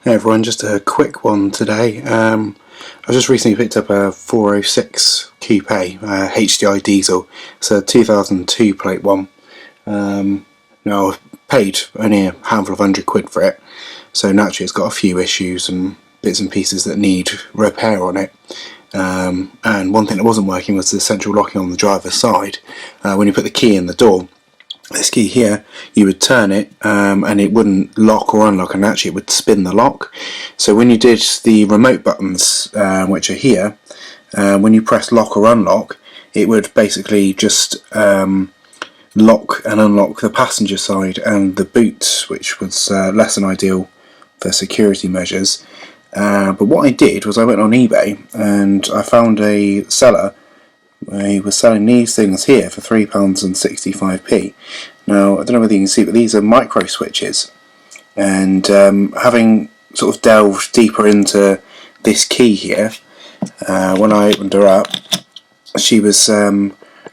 Hey everyone, just a quick one today. I just recently picked up a 406 Coupe HDI diesel. It's a 2002 plate one. Now I've paid only a handful of £100 for it, so naturally it's got a few issues and bits and pieces that need repair on it. And one thing that wasn't working was the central locking on the driver's side. When you put the key in the door, this key here, you would turn it and it wouldn't lock or unlock, and actually it would spin the lock. So when you did the remote buttons, which are here, when you press lock or unlock, it would basically just lock and unlock the passenger side and the boot, which was less than ideal for security measures. But what I did was I went on eBay and I found a seller. He was selling these things here for £3.65. Now, I don't know whether you can see, but these are micro switches. And having sort of delved deeper into this key here, when I opened her up, she was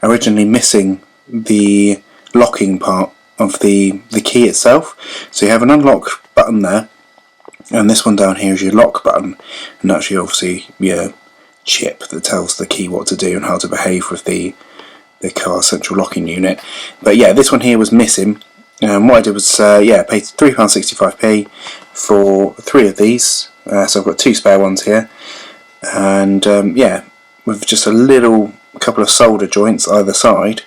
originally missing the locking part of the key itself. So you have an unlock button there, and this one down here is your lock button, and actually obviously your chip that tells the key what to do and how to behave with the car's central locking unit. But yeah, this one here was missing. What I did was paid £3.65 for 3 of these. So I've got 2 spare ones here, and with just a couple of solder joints either side,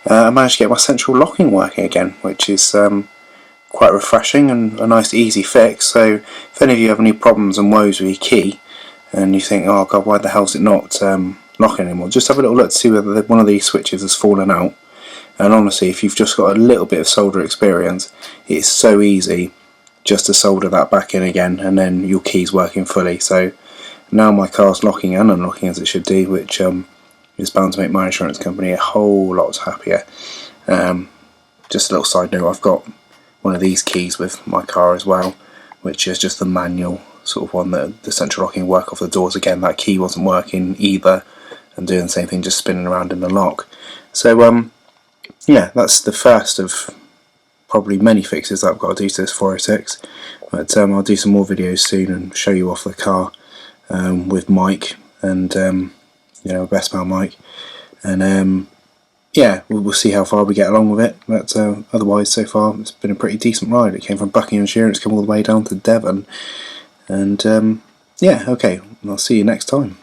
I managed to get my central locking working again, which is quite refreshing and a nice easy fix. So if any of you have any problems and woes with your key, and you think, oh god, why the hell is it not locking anymore, just have a little look to see whether one of these switches has fallen out. And honestly, if you've just got a little bit of solder experience, it's so easy just to solder that back in again, and then your key's working fully. So now my car's locking and unlocking as it should do, which is bound to make my insurance company a whole lot happier. Just a little side note, I've got one of these keys with my car as well, which is just the manual sort of one that the central locking work off the doors. Again, that key wasn't working either, and doing the same thing, just spinning around in the lock. So yeah, that's the first of probably many fixes that I've got to do to this 406. But I'll do some more videos soon and show you off the car with Mike and best pal Mike, and yeah, we'll see how far we get along with it. But otherwise, so far it's been a pretty decent ride. It came from Buckinghamshire, it's come all the way down to Devon. And yeah, okay, I'll see you next time.